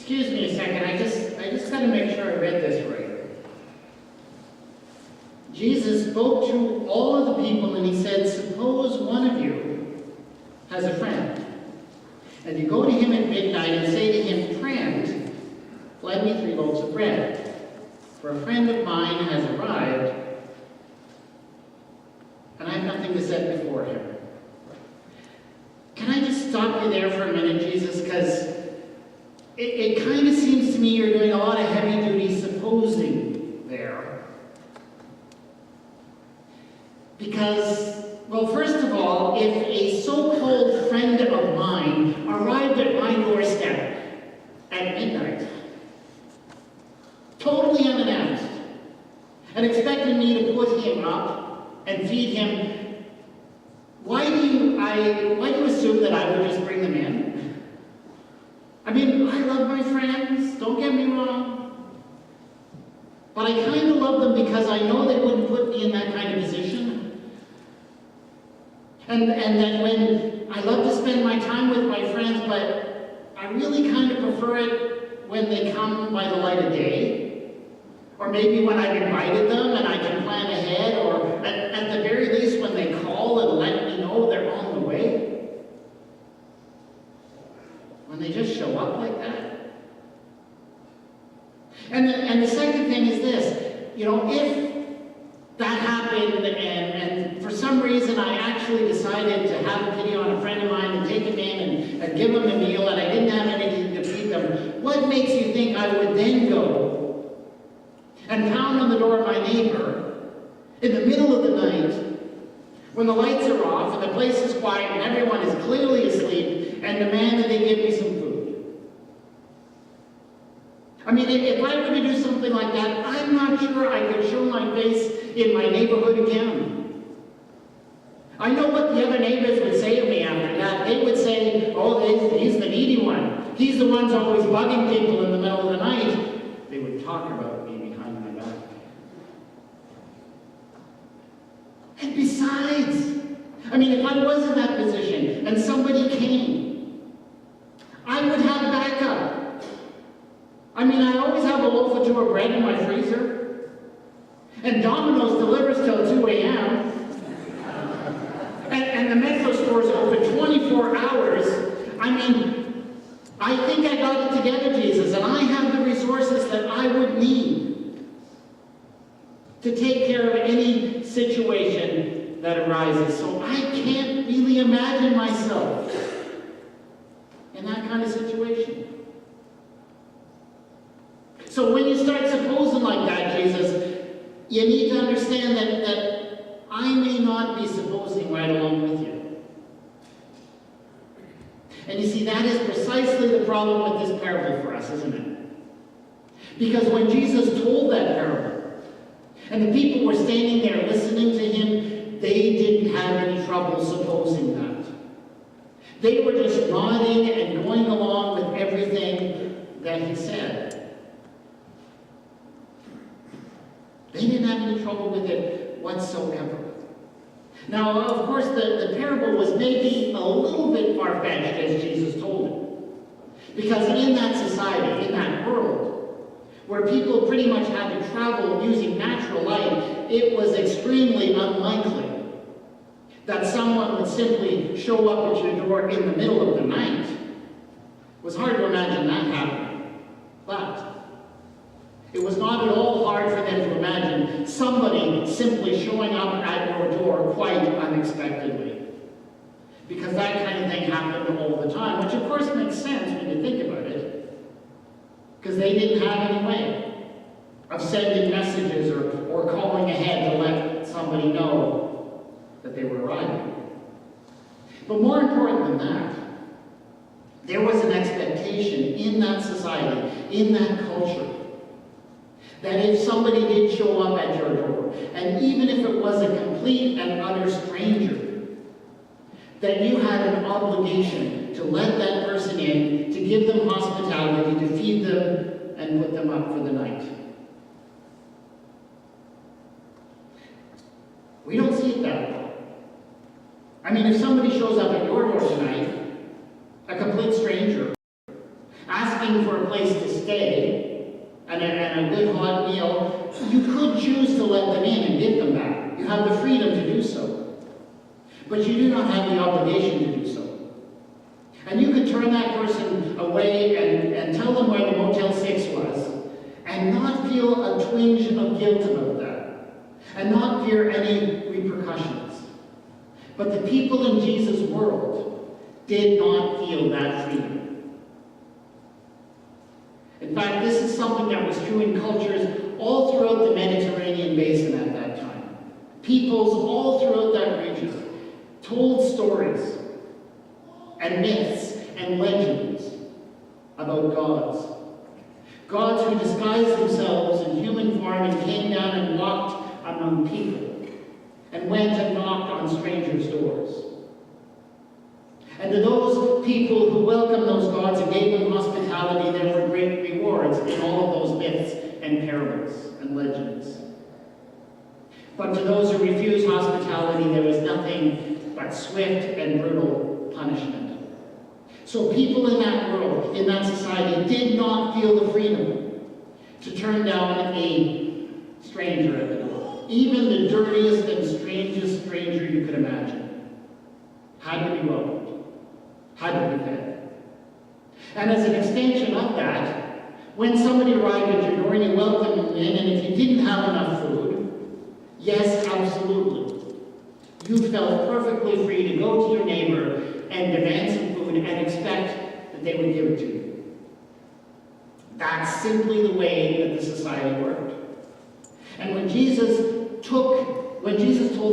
Excuse me a second, I just got to make sure I read this right. Jesus spoke to all of the people and he said, suppose one of you has a friend, and you go to him at midnight and say to him, friend, lend me 3 loaves of bread, for a friend of mine has arrived, and I have nothing to set before him. Can I just stop you there for a minute, Jesus? Because it kind of seems to me you're doing a lot of heavy-duty supposing there. Because, well, first of all, if a so-called friend of mine arrived at my doorstep at midnight, totally unannounced, and expected me to put him up and feed him, why do you assume that I would just bring them in? I mean, I love my friends, don't get me wrong. But I kind of love them because I know they wouldn't put me in that kind of position. And that when I love to spend my time with my friends, but I really kind of prefer it when they come by the light of day. Or maybe when I've invited them and I can plan ahead, or at the very least when they call and let me know they're on the way. When they just show up like that. And the second thing is this, if that happened and for some reason I actually decided to have a pity on a friend of mine and take him in and give him a meal and I didn't have anything to feed them, what makes you think I would then go and pound on the door of my neighbor in the middle of the night when the lights are off and the place is quiet and everyone is clearly asleep and demand that they give me some food? I mean, if I were to do something like that, I'm not sure I could show my face in my neighborhood again. I know what the other neighbors would say to me after that. They would say, oh, he's the needy one. He's the one who's always bugging people in the middle of the night. They would talk about me behind my back. And besides, I mean, if I was in that position and somebody came, I would have backup. I mean, I always have a loaf or 2 of bread in my freezer. And Domino's delivers till 2 a.m. And the Metro store's open 24 hours. I mean, I think I got it together, Jesus, and I have the resources that I would need to take care of any situation that arises. So I can't really imagine myself in that kind of situation. So when you start supposing like that, Jesus, you need to understand that I may not be supposing right along with you. And you see, that is precisely the problem with this parable for us, isn't it? Because when Jesus told that parable, and the people were standing there listening to him, they didn't have any trouble supposing that. They were just nodding and going along with everything that he said. They didn't have any trouble with it whatsoever. Now, of course, the parable was maybe a little bit far-fetched as Jesus told it. Because in that society, in that world, where people pretty much had to travel using natural light, it was extremely unlikely that someone would simply show up at your door in the middle of the night. It was hard to imagine that happening. But it was not at all hard for them to imagine somebody simply showing up at your door quite unexpectedly. Because that kind of thing happened all the time, which of course makes sense when you think about it. Because they didn't have any way of sending messages or calling ahead to let somebody know that they were arriving. But more important than that, there was an expectation in that society, in that culture, that if somebody did show up at your door, and even if it was a complete and utter stranger, that you had an obligation to let that person in, to give them hospitality, to feed them, and put them up for the night. We don't see it that way. I mean, if somebody shows up at your door tonight, a complete stranger, asking for a a place to stay and a good hot meal, you could choose to let them in and give them that. You have the freedom to do so. But you do not have the obligation to do so. And you could turn that person away and tell them where the Motel 6 was and not feel a twinge of guilt about that and not fear any repercussions. But the people in Jesus' world did not feel that freedom. In fact, this is something that was true in cultures all throughout the Mediterranean basin at that time. Peoples all throughout that region told stories and myths and legends about gods. Gods who disguised themselves in human form and came down and walked among people and went and knocked on strangers' doors. And to those people who welcomed those gods and gave them hospitality, there were great rewards in all of those myths and parables and legends. But to those who refused hospitality, there was nothing but swift and brutal punishment. So people in that world, in that society, did not feel the freedom to turn down a stranger at the door. Even the dirtiest and strangest stranger you could imagine had to be welcomed. Had to be fed. And as an extension of that, when somebody arrived at your door and you welcomed them in, and if you didn't have enough food, yes, absolutely, you felt perfectly free to go to your neighbor and demand some food and expect that they would give it to you. That's simply the way that the society worked. And when Jesus told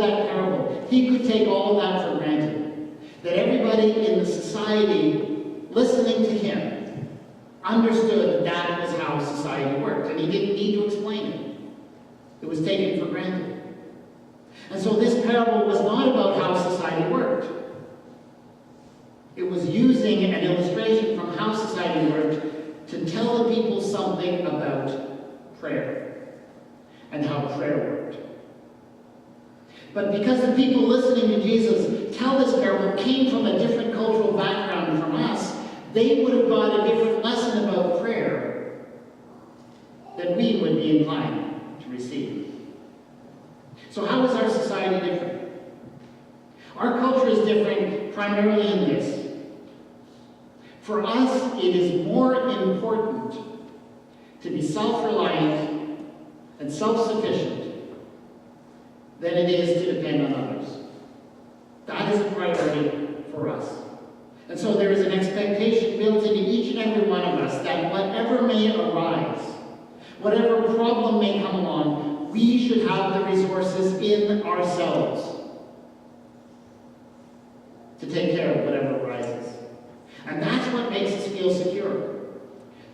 that parable, he could take all of that for granted. That everybody in the society listening to him understood that was how society worked, and he didn't need to explain it. It was taken for granted. And so this parable was not about how society worked. It was using an illustration from how society worked to tell the people something about prayer and how prayer worked. But because the people listening to Jesus tell this parable came from a different cultural background from us, they would have got a different lesson about prayer than we would be inclined to receive. So how is our society different? Our culture is different primarily in this. For us, it is more important to be self-reliant and self-sufficient than it is to depend on others. That is a priority for us. And so there is an expectation built into each and every one of us that whatever may arise, whatever problem may come along, we should have the resources in ourselves to take care of whatever arises. And that's what makes us feel secure.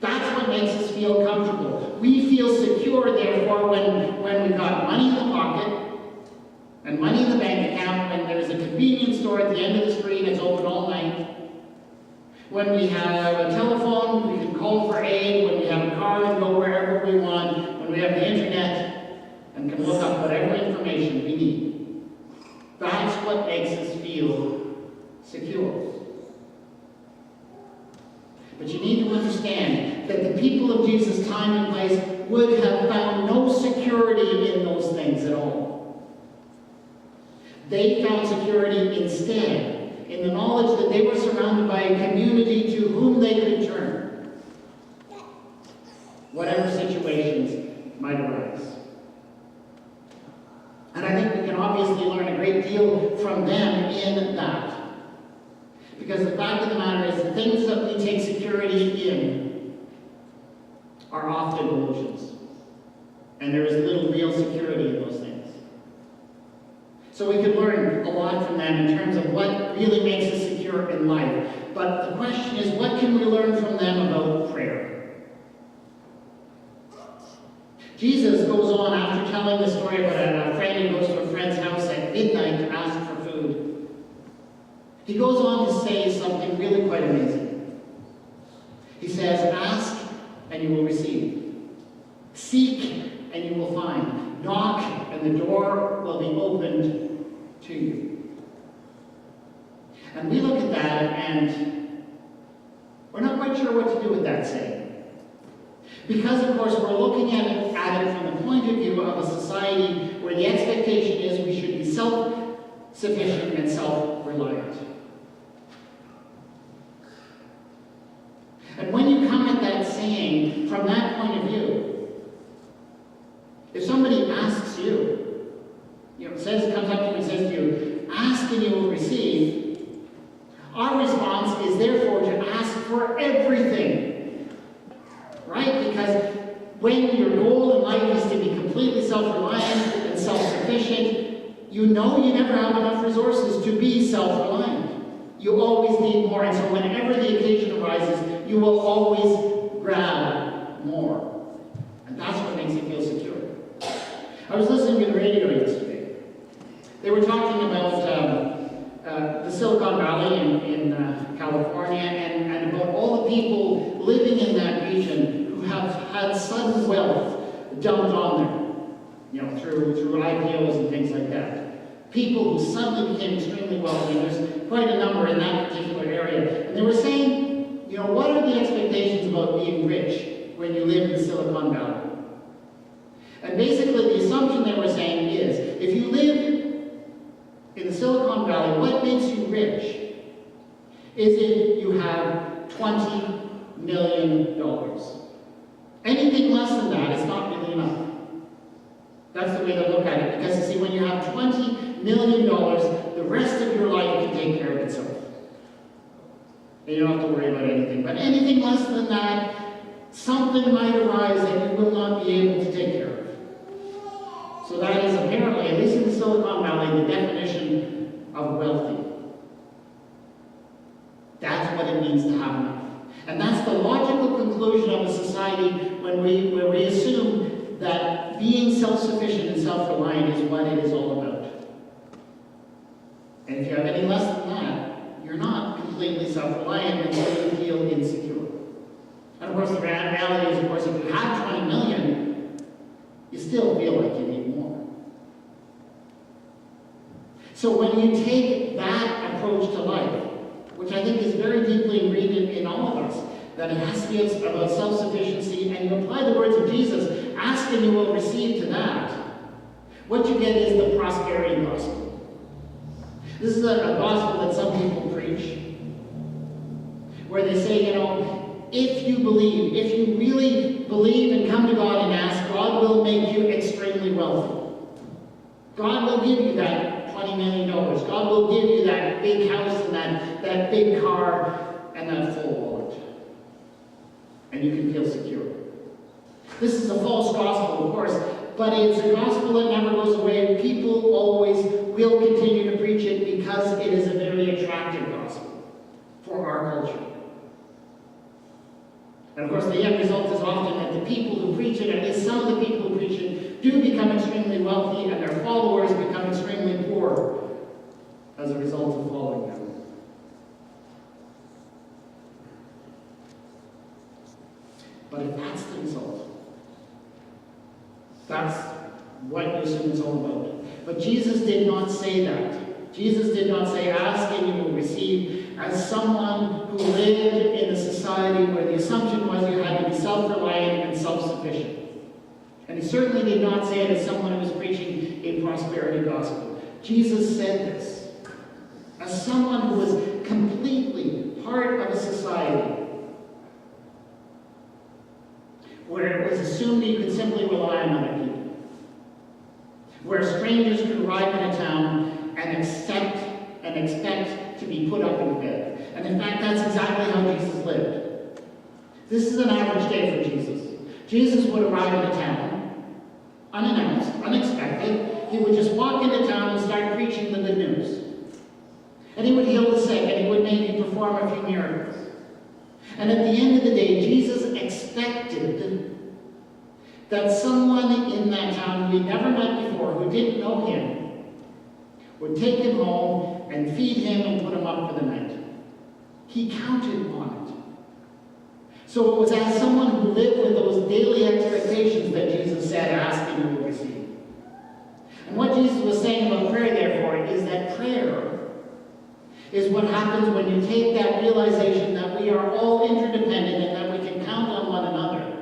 That's what makes us feel comfortable. We feel secure, therefore, when we've got money in the pocket, and money in the bank account, when there's a convenience store at the end of the street that's open all night, when we have a telephone, we can call for aid, when we have a car and go wherever we want, when we have the internet and can look up whatever information we need. That's what makes us feel secure. But you need to understand that the people of Jesus' time and place would have found no security in those things at all. They found security instead in the knowledge that they were surrounded by a community to whom they could turn, whatever situations might arise. And I think we can obviously learn a great deal from them in that. Because the fact of the matter is, the things that we take security in are often illusions. And there is little real security in those things. So we can learn a lot from them in terms of what really makes us secure in life. But the question is, what can we learn from them about prayer? Jesus goes on, after telling the story about a friend who goes to a friend's house at midnight to ask for food. He goes on to say something really quite amazing. He says, "Ask and you will receive. Seek and you will find. Knock and the door will be opened to you." And we look at that and we're not quite sure what to do with that saying. Because, of course, we're looking at it from the point of view of a society where the expectation is we should be self-sufficient and self-reliant. And when you come at that saying from that point of view, if somebody asks you, comes up to you and says to you, ask and you will receive, our response is therefore to ask for everything. Right? Because when your goal in life is to be completely self-reliant and self-sufficient, you know you never have enough resources to be self-reliant. You always need more, and so whenever the occasion arises, you will always grab more. And that's what makes you feel secure. I was listening to the radio yesterday. They were talking about the Silicon Valley in California and about all the people living in that region who have had sudden wealth dumped on them, through IPOs and things like that. People who suddenly became extremely wealthy, and there's quite a number in that particular area. And they were saying, what are the expectations about being rich when you live in Silicon Valley? And basically the assumption they were saying is, if you live in the Silicon Valley, what makes you rich is if you have $20 million. Anything less than that is not really enough. That's the way they look at it. Because, you see, when you have $20 million, the rest of your life can take care of itself. And you don't have to worry about anything. But anything less than that, something might arise that you will not be able to take care of. So that is apparently, at least in the Silicon Valley, the definition of wealthy. That's what it means to have enough. And that's the logical conclusion of a society where we assume that being self-sufficient and self-reliant is what it is all about. And if you have any less than that, you're not completely self-reliant and so you feel insecure. And of course, the reality is, of course, if you have 20 million, you still feel like you need more. So when you take that approach to life, which I think is very deeply ingrained in all of us, that it has to be about self-sufficiency, and you apply the words of Jesus, ask and you will receive to that, what you get is the prosperity gospel. This is a gospel that some people preach, where they say, if you believe, if you really believe and come to God and ask, God will make you extremely wealthy. God will give you that $20 million. God will give you that big house and that big car and that full wallet. And you can feel secure. This is a false gospel, of course, but it's a gospel that never goes away. People always will continue to preach it because it is a very attractive gospel for our culture. And of course, the end result is often that the people who preach it, at least some of the people who preach it, do become extremely wealthy and their followers become extremely poor as a result of following them. But if that's the result, that's what you assume it's all about. But Jesus did not say that. Jesus did not say, ask and you will receive, as someone who lived in a society where the assumption was you had to be self-reliant and self-sufficient. And he certainly did not say it as someone who was preaching a prosperity gospel. Jesus said this as someone who was completely part of a society where it was assumed you could simply rely on other people, where strangers could arrive in a town and expect to be put up and fed. And in fact, that's exactly how Jesus lived. This is an average day for Jesus. Jesus would arrive in a town, unannounced, unexpected. He would just walk into town and start preaching the good news. And he would heal the sick, and he would maybe perform a few miracles. And at the end of the day, Jesus expected that someone in that town who he'd never met before, who didn't know him, would take him home and feed him and put him up for the night. He counted on it. So it was as someone who lived with those daily expectations that Jesus said, ask and you will receive. And what Jesus was saying about prayer, therefore, is that prayer is what happens when you take that realization that we are all interdependent and that we can count on one another.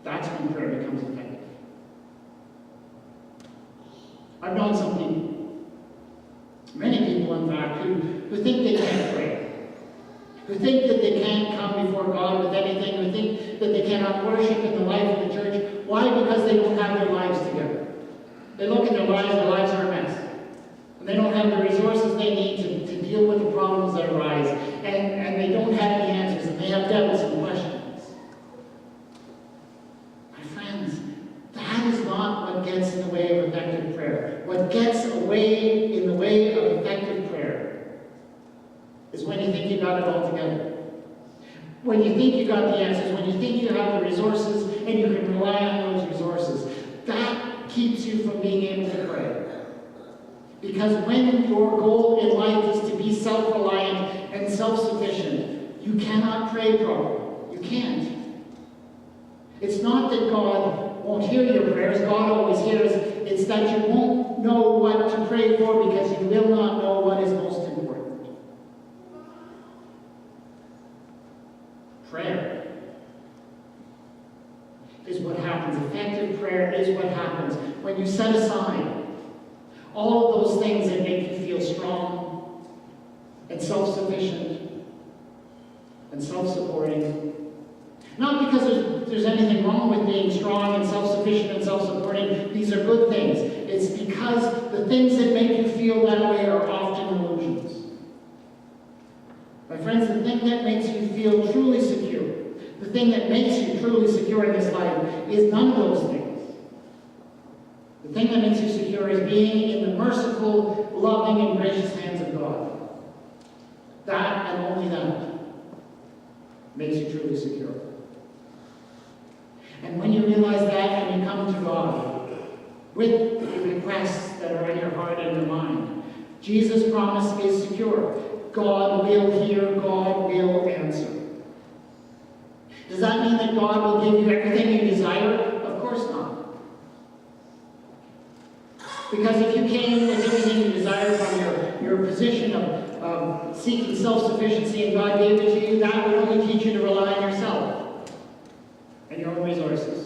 That's when prayer becomes effective. I've known some people, many people in fact, who think they can't pray, who think that they can't come before God with anything, who think that they cannot worship in the life of the church. Why? Because they don't have their lives together. They look at their lives are a mess. And they don't have the resources they need to deal with the problems that arise. And they don't have the answers, and they have doubts and questions. My friends, that is not what gets in the way of effective prayer. What gets away in the way of effective prayer is when you think you got it all together. When you think you got the answers, when you think you have the resources and you can rely on those resources. That keeps you from being able to pray. Because when your goal in life is to be self-reliant and self-sufficient, you cannot pray properly. You can't. It's not that God won't hear your prayers. God always hears. It's that you won't know what to pray for because you will not know what is most important. Prayer is what happens. Effective prayer is what happens when you set aside all of those things that make you feel strong and self-sufficient and self-supporting. Not because there's anything wrong with being strong and self-sufficient and self-supporting. These are good things. It's because the things that make you feel that way are often illusions. My friends, the thing that makes you feel truly secure, the thing that makes you truly secure in this life is none of those things. The thing that makes you secure is being in the merciful, loving, and gracious hands of God. That and only that makes you truly secure. And when you realize that and you come to God with the requests that are in your heart and your mind, Jesus' promise is secure. God will hear, God will answer. Does that mean that God will give you everything you desire? Of course not. Because if you came with everything you desire from your position of seeking self-sufficiency and God gave it to you, that would only teach you to rely on yourself and your own resources.